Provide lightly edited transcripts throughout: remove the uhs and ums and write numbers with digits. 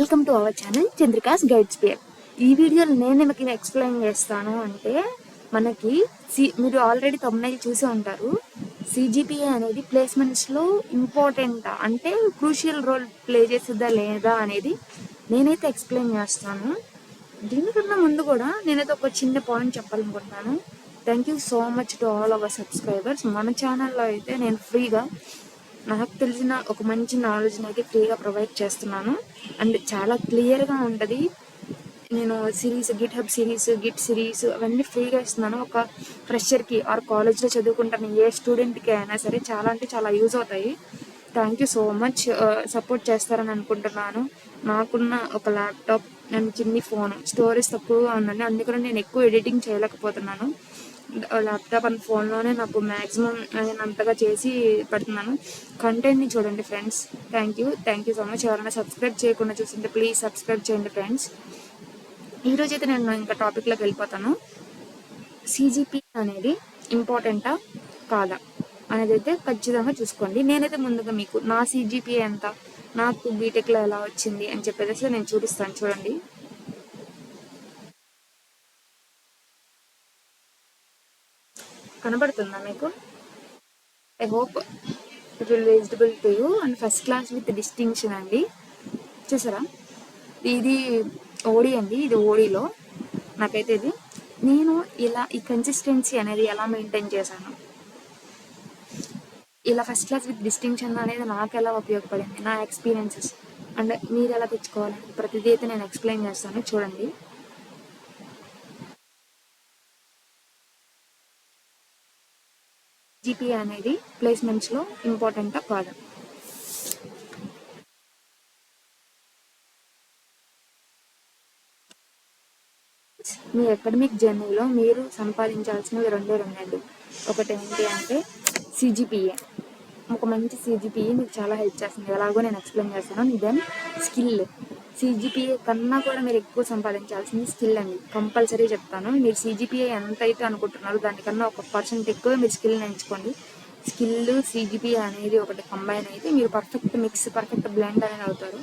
Welcome to our channel Chandrika's guide sphere. ఈ వీడియోలో నేను మీకు ఎక్స్ప్లెయిన్ చేస్తాను అంటే మనకి మీరు ఆల్రెడీ తమ్ముళ్ళు చూసి ఉంటారు. సిజిపిఏ అనేది ప్లేస్మెంట్స్లో ఇంపార్టెంట్ అంటే క్రూషియల్ రోల్ ప్లే చేస్తుందా లేదా అనేది నేనైతే ఎక్స్ప్లెయిన్ చేస్తాను. దీనికన్నా ముందు కూడా నేనైతే ఒక చిన్న పాయింట్ చెప్పాలనుకుంటున్నాను. Thank you so much to all our subscribers. మన ఛానల్లో అయితే నేను ఫ్రీగా నాకు తెలిసిన ఒక మంచి నాలెడ్జ్ని అయితే ఫ్రీగా ప్రొవైడ్ చేస్తున్నాను. అండ్ చాలా క్లియర్గా ఉంటుంది. నేను Git hub series, Git series అవన్నీ ఫ్రీగా ఇస్తున్నాను. ఒక ఫ్రెషర్కి ఆర్ కాలేజ్లో చదువుకుంటున్న ఏ స్టూడెంట్కి అయినా సరే చాలా అంటే చాలా యూజ్ అవుతాయి. Thank you so much support చేస్తారని అనుకుంటున్నాను. నాకున్న ఒక ల్యాప్టాప్ అండ్ చిన్ని ఫోన్ స్టోరేజ్ తక్కువగా ఉందండి, అందుకని నేను ఎక్కువ ఎడిటింగ్ చేయలేకపోతున్నాను. ల్యాప్టాప్ అండ్ ఫోన్లోనే నాకు మ్యాక్సిమం నేను అంతగా చేసి పెడుతున్నాను. కంటెంట్ని చూడండి friends. Thank you so much. ఎవరైనా సబ్స్క్రైబ్ చేయకుండా చూస్తుంటే ప్లీజ్ సబ్స్క్రైబ్ చేయండి ఫ్రెండ్స్. ఈరోజు అయితే నేను ఇంకా టాపిక్లోకి వెళ్ళిపోతాను. సిజిపి అనేది ఇంపార్టెంటా కాదా అనేది అయితే ఖచ్చితంగా చూసుకోండి. నేనైతే ముందుగా మీకు నా సిజిపిఏ ఎంత, నాకు బీటెక్లో ఎలా వచ్చింది అని చెప్పేసి నేను చూపిస్తాను. చూడండి, కనబడుతుందా మీకు? I hope it will visible to you. And first class with distinction అండి. చూసారా, ఇది ఓడి అండి. ఇది ఓడిలో నాకైతే ఇది నేను ఇలా ఈ కన్సిస్టెన్సీ అనేది ఎలా మెయింటైన్ చేశాను, ఇలా ఫస్ట్ క్లాస్ విత్ డిస్టింక్షన్ అనేది నాకు ఎలా ఉపయోగపడింది, నా ఎక్స్పీరియన్సెస్ అండ్ మీరు ఎలా తెచ్చుకోవాలి ప్రతిదీ అయితే నేను ఎక్స్ప్లెయిన్ చేస్తాను. చూడండి, జీపీఏ అనేది ప్లేస్మెంట్స్లో ఇంపార్టెంటా కాదా? మీ అకాడమిక్ జర్నీలో మీరు సంపాదించాల్సినవి రెండే అండి. ఒకటి ఏంటి అంటే సిజిపిఏ. ఒక మంచి సిజిపిఏ మీకు చాలా హెల్ప్ చేస్తుంది. ఎలాగో నేను ఎక్స్ప్లెయిన్ చేస్తాను. Then skill. సిజిపిఏ కన్నా కూడా మీరు ఎక్కువ సంపాదించాల్సింది స్కిల్ అండి. కంపల్సరీ చెప్తాను. మీరు సిజిపిఏ ఎంత అయితే అనుకుంటున్నారో దానికన్నా 1% ఎక్కువ మీరు స్కిల్ ఎంచుకోండి. స్కిల్ సిజిపిఏ అనేది ఒకటి కంబైన్ అయితే మీరు పర్ఫెక్ట్ మిక్స్, పర్ఫెక్ట్ బ్లెండ్ అనేది అవుతారు.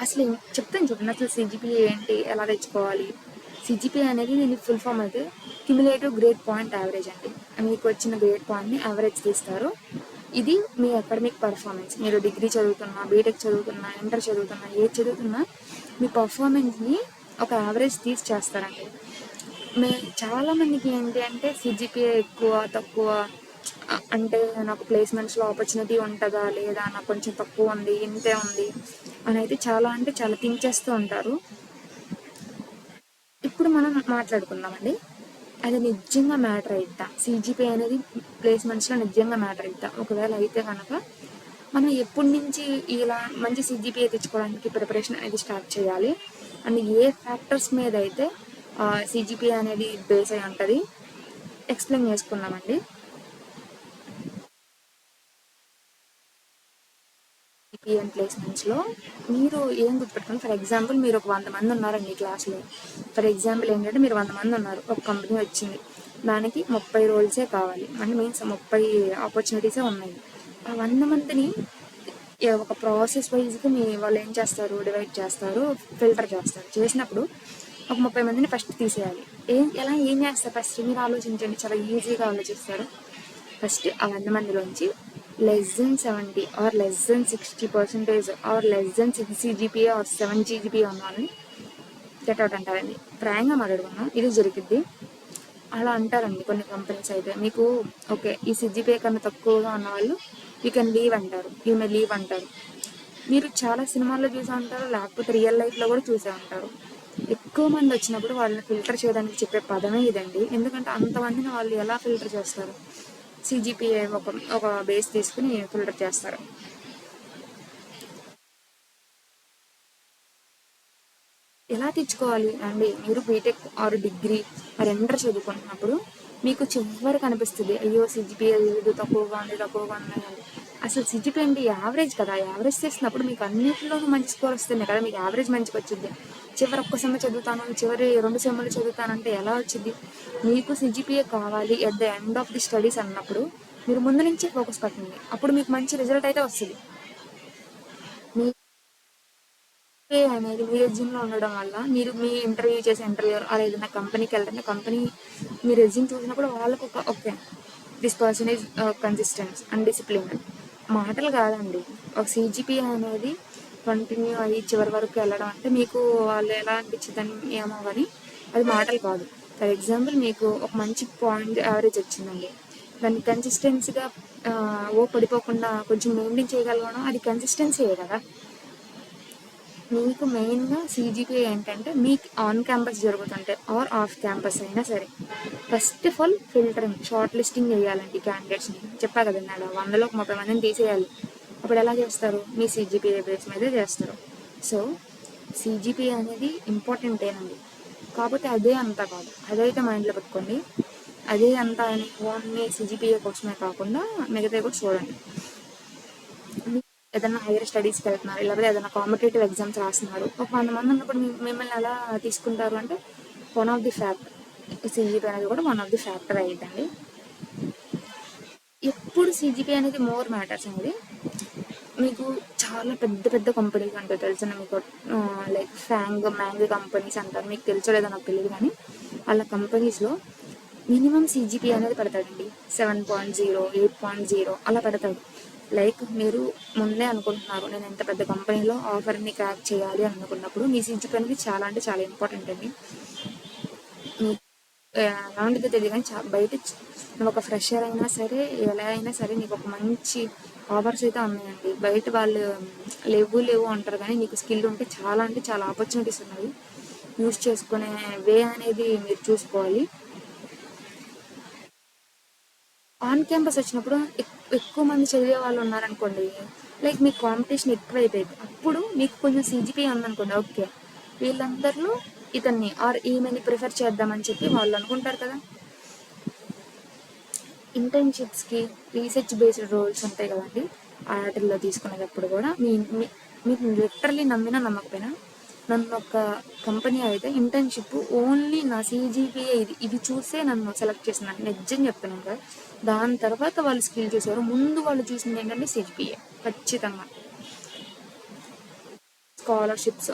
అసలు చెప్తాను చూడండి, అసలు సిజిపిఏ ఏంటి, ఎలా తెచ్చుకోవాలి. సిజిపిఏ అనేది దీని ఫుల్ ఫామ్ అయితే క్యుములేటివ్ గ్రేడ్ పాయింట్ యావరేజ్ అండి. మీకు వచ్చిన గ్రేడ్ పాయింట్ని యావరేజ్ తీస్తారు. ఇది మీ అకాడమిక్ పర్ఫార్మెన్స్. మీరు డిగ్రీ చదువుతున్నా, బీటెక్ చదువుతున్నా, ఇంటర్ చదువుతున్నా, ఏది చదువుతున్నా మీ పర్ఫార్మెన్స్ని ఒక యావరేజ్ తీసి చేస్తారండి. చాలామందికి ఏంటి అంటే సిజిపిఏ ఎక్కువ తక్కువ అంటే నాకు ప్లేస్మెంట్స్లో ఆపర్చునిటీ ఉంటుందా లేదా, నాకు కొంచెం తక్కువ ఉంది, ఇంతే ఉంది అని అయితే చాలా అంటే చాలా థింక్ చేస్తూ ఉంటారు. ఇప్పుడు మనం మాట్లాడుకుందామండి, అది నిజంగా మ్యాటర్ అవుతా, సిజిపిఏ అనేది ప్లేస్మెంట్స్లో నిజంగా మ్యాటర్ అవుతా. ఒకవేళ అయితే కనుక మనం ఎప్పటి నుంచి ఇలా మంచి సిజిపిఏ తెచ్చుకోవడానికి ప్రిపరేషన్ అనేది స్టార్ట్ చేయాలి అండ్ ఏ ఫ్యాక్టర్స్ మీద అయితే సిజిపిఏ అనేది బేస్ అయి ఉంటుంది ఎక్స్ప్లెయిన్ చేసుకుందామండి. సిజిపిఏ ప్లేస్మెంట్స్లో మీరు ఏం గుర్తుపెట్టుకోండి. ఫర్ ఎగ్జాంపుల్ మీరు ఒక 100 మంది ఉన్నారండి క్లాస్లో. ఫర్ ఎగ్జాంపుల్ ఏంటంటే మీరు 100 మంది ఉన్నారు, ఒక కంపెనీ వచ్చింది, దానికి 30 రోల్సే కావాలి అంటే మీన్స్ 30 ఆపర్చునిటీసే ఉన్నాయి. ఆ 100 మందిని ఒక ప్రాసెస్ వైజ్గా వాళ్ళు ఏం చేస్తారు, డివైడ్ చేస్తారు, ఫిల్టర్ చేస్తారు. చేసినప్పుడు ఒక 30 మందిని ఫస్ట్ తీసేయాలి. ఏం చేస్తారు ఫస్ట్ మీరు ఆలోచించండి, చాలా ఈజీగా ఆలోచిస్తారు. ఫస్ట్ ఆ 100 మందిలోంచి <70% or <60% or <6 CGPA or 7 CGPA ఉన్న వాళ్ళని గెట్అవుట్ అంటారండి. ప్రాయంగా మాట్లాడుకున్నాం, ఇది జరిగిద్ది. అలా అంటారండి కొన్ని కంపెనీస్ అయితే. మీకు ఓకే ఈ సిజిపిఏ కన్నా తక్కువగా ఉన్న వాళ్ళు యూ కెన్ లీవ్ అంటారు, యూ మే లీవ్ అంటారు. మీరు చాలా సినిమాల్లో చూసే ఉంటారు, లేకపోతే రియల్ లైఫ్లో కూడా చూసే ఉంటారు. ఎక్కువ మంది వచ్చినప్పుడు వాళ్ళని ఫిల్టర్ చేయడానికి చెప్పే పదమే ఇదండి. ఎందుకంటే అంతమందిని వాళ్ళు ఎలా ఫిల్టర్ చేస్తారు, సిజిపిఏ ఒక బేస్ తీసుకుని ఫిల్టర్ చేస్తారు. ఎలా తెచ్చుకోవాలి అండి, మీరు బీటెక్ ఆర్ డిగ్రీ మరి ఇంటర్ చదువుకుంటున్నప్పుడు మీకు చివరికి అనిపిస్తుంది అయ్యో సిజిపిఏ లేదు, తక్కువగా ఉంది అని. అసలు సిజిపిఏ అంటే యావరేజ్ కదా, యావరేజ్ చేసినప్పుడు మీకు అన్నింటిలోనూ మంచి స్కోర్ వస్తుంది కదా, మీకు యావరేజ్ మంచిగా వచ్చింది. చివరి ఒక్క సెమ్ చదువుతాను, చివరి 2 సెమ్లు చదువుతానంటే ఎలా వచ్చింది? మీకు సిజిపిఏ కావాలి at the end of the studies అన్నప్పుడు మీరు ముందు నుంచే ఫోకస్ పెట్టండి, అప్పుడు మీకు మంచి రిజల్ట్ అయితే వస్తుంది. అనేది మీ రెజ్యూమ్లో ఉండడం వల్ల మీరు మీ ఇంటర్వ్యూ చేసే ఇంటర్వ్యూ అలా ఏదైనా కంపెనీకి వెళ్తే కంపెనీ మీ రెజ్యూమ్ చూసినప్పుడు వాళ్ళకు okay this person is consistence and discipline. మాటలు కాదండి. ఒక సిజిపిఏ అనేది కంటిన్యూ అయ్యి చివరి వరకు వెళ్ళడం అంటే మీకు వాళ్ళు ఎలా అనిపించిందని ఏమో కానీ అది మాటలు కాదు. ఫర్ ఎగ్జాంపుల్ మీకు ఒక మంచి పాయింట్ యావరేజ్ వచ్చిందండి, దాన్ని కన్సిస్టెన్సీగా పడిపోకుండా కొంచెం మెయింటైన్ చేయగలగడం అది కన్సిస్టెన్సీయే కదా. మీకు మెయిన్గా సీజీపీఏ ఏంటంటే మీకు ఆన్ క్యాంపస్ జరుగుతుంటే ఆర్ ఆఫ్ క్యాంపస్ అయినా సరే first of all filtering short listing చేయాలండి క్యాండిడేట్స్ని. చెప్పా కదండి, అలా 100లో 30 మందిని తీసేయాలి. అప్పుడు ఎలా చేస్తారు? మీ సీజీపీఏ బేస్ మీదే చేస్తారు. సో సీజీపీఏ అనేది ఇంపార్టెంటేనండి, కాకపోతే అదే అంతా కాదు. అదైతే మైండ్లో పెట్టుకోండి. అదే అంతా అని ఓన్లీ సీజీపీఏ కోసమే కాకుండా మిగతా కూడా చూడండి. ఏదైనా హైయర్ స్టడీస్కి వెళ్తున్నారు, లేకపోతే ఏదైనా కాంపిటేటివ్ ఎగ్జామ్స్ రాస్తున్నారు, ఒక 100 మంది ఉన్నప్పుడు మిమ్మల్ని ఎలా తీసుకుంటారు అంటే వన్ ఆఫ్ ది ఫ్యాక్టర్ సీజీపీ అనేది కూడా వన్ ఆఫ్ ది ఫ్యాక్టర్ అయ్యిందండి. ఎప్పుడు సీజీపీ అనేది మోర్ మ్యాటర్స్ అనేది మీకు చాలా పెద్ద పెద్ద కంపెనీస్ అంటే తెలిసిన మీకు లైక్ మ్యాంగో కంపెనీస్ అంటారు, మీకు తెలుసో లేదో నాకు తెలియదు కానీ వాళ్ళ కంపెనీస్లో మినిమం సీజీపీ అనేది పెడతాడండి 7.0 8.0 అలా పెడతాడు. లైక్ మీరు ముందే అనుకుంటున్నారు నేను ఎంత పెద్ద కంపెనీలో ఆఫర్ని క్రాక్ చేయాలి అనుకున్నప్పుడు మీ సీజీపీ అనేది చాలా అంటే చాలా ఇంపార్టెంట్ అండి. మీకు ఎలా ఉంటుందో తెలియదు కానీ బయట నువ్వు ఒక ఫ్రెషర్ అయినా సరే ఎలా అయినా సరే నీకు ఒక మంచి ఆఫర్స్ అయితే ఉన్నాయండి. బయట వాళ్ళు లేవు అంటారు కానీ నీకు స్కిల్ ఉంటే చాలా అంటే చాలా ఆపర్చునిటీస్ ఉన్నాయి. యూజ్ చేసుకునే వే అనేది మీరు చూసుకోవాలి. ఆన్ క్యాంపస్ వచ్చినప్పుడు ఎక్కువ మంది చదివే వాళ్ళు ఉన్నారనుకోండి, లైక్ మీకు కాంపిటీషన్ ఎక్కువైపోయింది. అప్పుడు మీకు కొంచెం సీజీపీ ఉందనుకోండి, ఓకే వీళ్ళందరిలో ఇతన్ని ఆర్ ఈమెని ప్రిఫర్ చేద్దామని చెప్పి వాళ్ళు అనుకుంటారు కదా. ఇంటర్న్షిప్స్కి రీసెర్చ్ బేస్డ్ రోల్స్ ఉంటాయి కదండి, వాటిల్లో తీసుకునేటప్పుడు కూడా మీకు లిటరలీ నమ్మినా నమ్మకపోయినా నన్ను ఒక కంపెనీ అయితే ఇంటర్న్షిప్ ఓన్లీ నా సీజీపీఏ ఇది చూసే నన్ను సెలెక్ట్ చేసింది. నిజం చెప్తున్నాను కదా. దాని తర్వాత వాళ్ళు స్కిల్ చూసారు, ముందు వాళ్ళు చూసింది ఏంటంటే సీజీపీఏ. ఖచ్చితంగా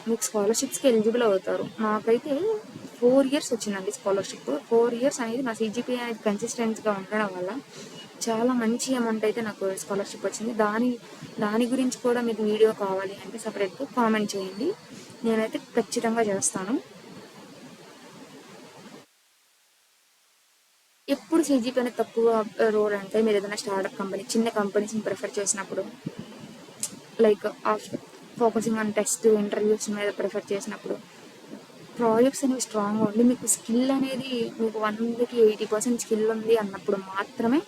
మీకు స్కాలర్షిప్స్కి ఎలిజిబుల్ అవుతారు. నాకైతే 4 years వచ్చిందండి స్కాలర్షిప్. 4 years అనేది నా సీజీపీఏ అనేది కన్సిస్టెంట్గా ఉండడం వల్ల చాలా మంచి అమౌంట్ అయితే నాకు స్కాలర్షిప్ వచ్చింది. దాని గురించి కూడా మీకు వీడియో కావాలి అంటే సపరేట్గా కామెంట్ చేయండి, నేనైతే ఖచ్చితంగా చేస్తాను. ఎప్పుడు సీజీపీ అనేది తక్కువ రోల్ అంటే మీరు ఏదైనా స్టార్ట్అప్ కంపెనీ చిన్న కంపెనీస్ని ప్రిఫర్ చేసినప్పుడు, like focusing on test interviews మీద ప్రిఫర్ చేసినప్పుడు, ప్రాజెక్ట్స్ అనేవి స్ట్రాంగ్గా ఉండి మీకు స్కిల్ అనేది మీకు 100కి 80% స్కిల్ ఉంది అన్నప్పుడు మాత్రమే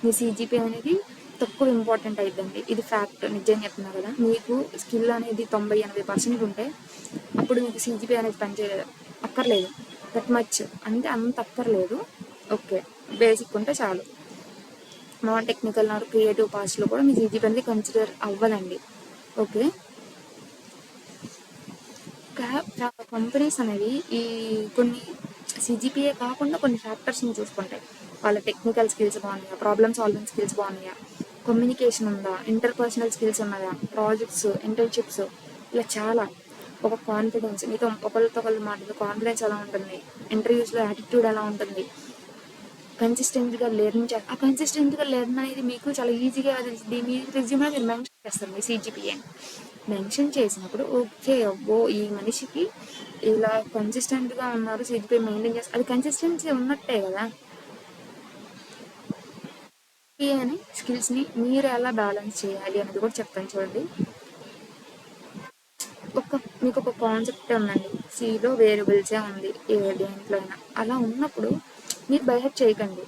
మీ సీజీపీ అనేది తక్కువ ఇంపార్టెంట్ అయిద్దండి. ఇది ఫ్యాక్ట్, నిజం చెప్తున్నా కదా. మీకు స్కిల్ అనేది 90-80% ఉంటే అప్పుడు మీకు సీజీపీ అనేది పనిచేయలేదు, అక్కర్లేదు దట్ మచ్ అంటే అంత అక్కర్లేదు. ఓకే బేసిక్ ఉంటే చాలు. నాన్ టెక్నికల్ నాట్ క్రియేటివ్ పార్ట్స్లో కూడా మీ సీజీపీ అనేది కన్సిడర్ అవ్వదండి. ఓకే, కంపెనీస్ అనేవి ఈ కొన్ని సీజీపీఏ కాకుండా కొన్ని ఫ్యాక్టర్స్ని చూసుకుంటాయి. వాళ్ళ టెక్నికల్ స్కిల్స్ బాగున్నాయా, ప్రాబ్లమ్ సాల్వింగ్ స్కిల్స్ బాగున్నాయా, కమ్యూనికేషన్ ఉందా, ఇంటర్పర్సనల్ స్కిల్స్ ఉన్నాయా, ప్రాజెక్ట్స్ ఇంటర్న్షిప్స్ ఇలా చాలా. ఒక కాన్ఫిడెన్స్, మీతో ఒకరితో ఒకరు మాట్లాడే కాన్ఫిడెన్స్ ఎలా ఉంటుంది, ఇంటర్వ్యూస్లో యాటిట్యూడ్ ఎలా ఉంటుంది, కన్సిస్టెంట్గా లెర్న్ ఆ కన్సిస్టెంట్గా లెర్న్ అనేది మీకు చాలా ఈజీగా తెలుస్తుంది. మీ రెజ్యూమ్లో మీరు మెన్షన్ చేస్తారు మీ సీజీపీఏని. మెన్షన్ చేసినప్పుడు ఓకే అబ్బో ఈ మనిషికి ఇలా కన్సిస్టెంట్గా ఉన్నారు, సీజీపీ మెయింటైన్ చేస్తారు, అది కన్సిస్టెన్సీ ఉన్నట్టే కదా. అని స్కిల్స్ని మీరు ఎలా బ్యాలెన్స్ చేయాలి అనేది కూడా చెప్తాను చూడండి. మీకు ఒక కాన్సెప్ట్ ఉందండి, సిలో వేరియబుల్సే ఉంది ఏ దేంట్లో అయినా, అలా ఉన్నప్పుడు మీరు బైహెడ్ చేయకండి,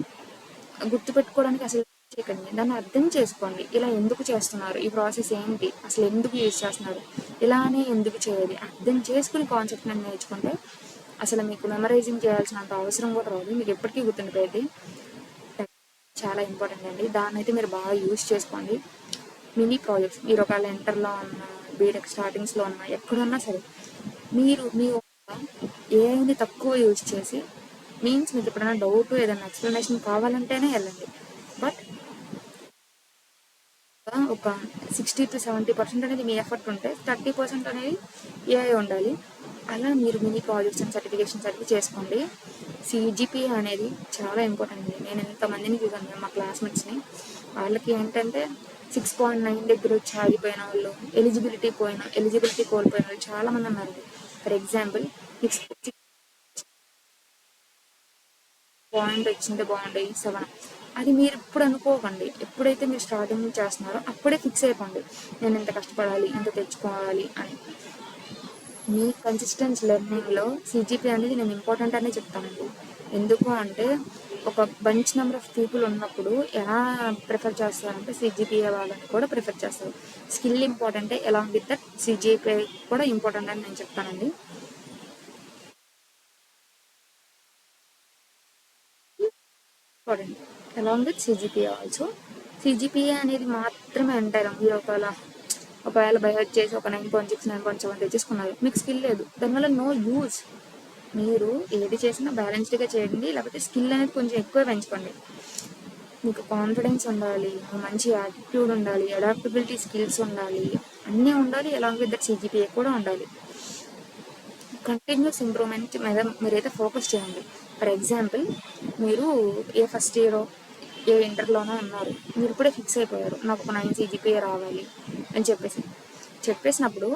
గుర్తుపెట్టుకోవడానికి అసలు చేయకండి, దాన్ని అర్థం చేసుకోండి. ఇలా ఎందుకు చేస్తున్నారు, ఈ ప్రాసెస్ ఏంటి, అసలు ఎందుకు యూజ్ చేస్తున్నారు, ఇలానే ఎందుకు చేయాలి, అర్థం చేసుకుని కాన్సెప్ట్ని నేర్చుకుంటే అసలు మీకు మెమరైజింగ్ చేయాల్సినంత అవసరం కూడా రాదు, మీకు ఎప్పటికీ గుర్తుండిపోయేది. చాలా ఇంపార్టెంట్ అండి, దాన్ని అయితే మీరు బాగా యూజ్ చేసుకోండి. మినీ ప్రాజెక్ట్స్ మీరు ఒకవేళ ఇంటర్లో ఉన్న, బీటెక్ స్టార్టింగ్స్లో ఉన్న, ఎక్కడున్నా సరే మీరు మీ ఏఐని తక్కువ యూజ్ చేసి మీన్స్ మీకు ఎప్పుడైనా డౌట్ ఏదైనా ఎక్స్ప్లెనేషన్ కావాలంటేనే వెళ్ళండి. బట్ ఒక 60-70% అనేది మీ ఎఫర్ట్ ఉంటే 30% అనేది ఏఐ ఉండాలి. అలా మీరు మినీ ప్రాజెక్ట్స్ అండ్ సర్టిఫికేషన్స్ అనేది చేసుకోండి. సిజిపిఏ అనేది చాలా ఇంపార్టెంట్ అండి. నేను ఎంతమందిని చూసాను మా క్లాస్మేట్స్ని, వాళ్ళకి ఏంటంటే 6.9 దగ్గర వచ్చి ఆగిపోయిన వాళ్ళు, ఎలిజిబిలిటీ కోల్పోయిన వాళ్ళు చాలామంది ఉన్నారు. ఫర్ ఎగ్జాంపుల్ 6 పాయింట్ వచ్చింటే బాగుండే 7, అది మీరు ఇప్పుడు అనుకోకండి. ఎప్పుడైతే మీరు స్టార్టింగ్ చేస్తున్నారో అప్పుడే ఫిక్స్ అయిపోండి, నేను ఎంత కష్టపడాలి, ఎంత తెచ్చుకోవాలి అని. మీ కన్సిస్టెన్స్ లెర్నింగ్లో సిజిపి అనేది నేను ఇంపార్టెంట్ అనే చెప్తానండి. ఎందుకు అంటే ఒక బంచ్ నెంబర్ ఆఫ్ పీపుల్ ఉన్నప్పుడు ఎలా ప్రిఫర్ చేస్తారంటే సిజిపిఏ వాళ్ళని కూడా ప్రిఫర్ చేస్తారు. స్కిల్ ఇంపార్టెంటే, అలాంగ్ విత్ దట్ సిజిపిఏ కూడా ఇంపార్టెంట్ అని నేను చెప్తానండి. Important along with CGPA also. CGPA అనేది మాత్రమే అంటారు. మీరు ఒకవేళ బైహెడ్ చేసి ఒక 9.6, 9.7 తెచ్చేసుకున్నారు, మీకు స్కిల్ లేదు, దానివల్ల నో యూజ్. మీరు ఏది చేసినా బ్యాలెన్స్డ్గా చేయండి, లేకపోతే స్కిల్ అనేది కొంచెం ఎక్కువ పెంచుకోండి. మీకు కాన్ఫిడెన్స్ ఉండాలి, మంచి యాటిట్యూడ్ ఉండాలి, అడాప్టబిలిటీ స్కిల్స్ ఉండాలి, అన్నీ ఉండాలి. అలాంగ్ విత్ దట్ సిజిపిఏ కూడా ఉండాలి. కంటిన్యూస్ ఇంప్రూవ్మెంట్ మీద మీరైతే ఫోకస్ చేయండి. ఫర్ ఎగ్జాంపుల్, మీరు ఏ ఫస్ట్ ఇయర్ ఏ ఇంటర్లోనో ఉన్నారు, మీరు ఇప్పుడే ఫిక్స్ అయిపోయారు నాకు ఒక 9 సిజిపిఏ రావాలి అని చెప్పేసినప్పుడు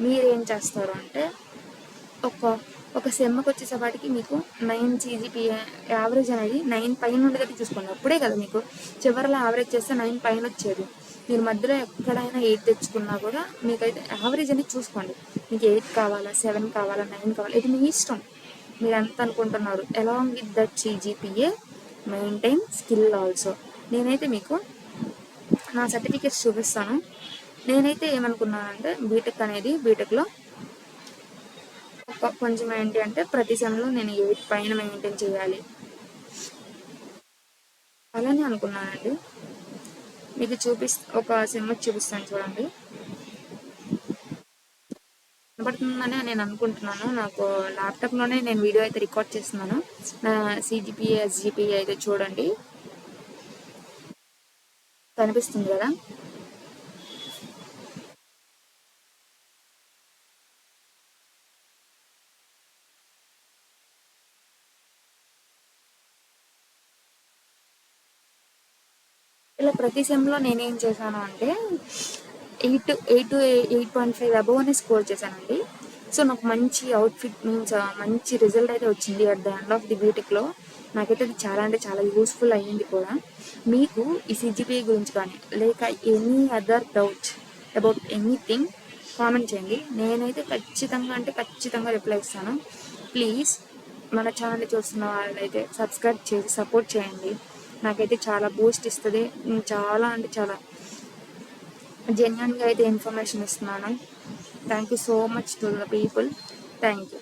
మీరేం చేస్తారు అంటే ఒక ఒక సెమ్కి వచ్చేసేపాటికి మీకు 9 సిజిపిఏ యావరేజ్ అనేది 9 పైన ఉండేది చూసుకోండి. అప్పుడే కదా మీకు చివరిలో యావరేజ్ చేస్తే 9 పైన వచ్చేది. మీరు మధ్యలో ఎక్కడైనా 8 తెచ్చుకున్నా కూడా మీకైతే యావరేజ్ అనేది చూసుకోండి. మీకు 8 కావాలా, 7 కావాలా, 9 కావాలా, ఇది మీ ఇష్టం, మీరు ఎంత అనుకుంటున్నారు. Along with that CGPA maintain skill also. నేనైతే మీకు నా సర్టిఫికేట్స్ చూపిస్తాను. నేనైతే ఏమనుకున్నానంటే బీటెక్లో కొంచెం ఏంటి అంటే ప్రతి సెమ్లో నేను 8 పైన మెయింటైన్ చేయాలి అలానే అనుకున్నానండి. మీకు ఒక సెమ్ చూపిస్తాను చూడండి. కనబడుతుందని నేను అనుకుంటున్నాను. నాకు ల్యాప్టాప్లోనే నేను వీడియో అయితే రికార్డ్ చేస్తున్నాను. నా సిజిపిఏ ఎస్జిపిఏ అయితే చూడండి, కనిపిస్తుంది కదా. ఇలా ప్రతి సెమ్లో నేనేం చేశాను అంటే 8-8.5 అబవ్ అని స్కోర్ చేశానండి. సో నాకు మంచి అవుట్ఫిట్ మీన్స్ మంచి రిజల్ట్ అయితే వచ్చింది at the end of the బీటెక్లో. నాకైతే అది చాలా అంటే చాలా యూస్ఫుల్ అయ్యింది కూడా. మీకు ఈ సిజిపిఏ గురించి కానీ లేక any other doubt about anything comment చేయండి. నేనైతే ఖచ్చితంగా రిప్లై ఇస్తాను. ప్లీజ్ మన ఛానల్ చూస్తున్న వాళ్ళైతే సబ్స్క్రైబ్ చేసి సపోర్ట్ చేయండి. నాకైతే చాలా బూస్ట్ ఇస్తుంది. చాలా అంటే చాలా జెన్యున్గా అయితే ఇన్ఫర్మేషన్ ఇస్తున్నాను. Thank you so much to the people. Thank you.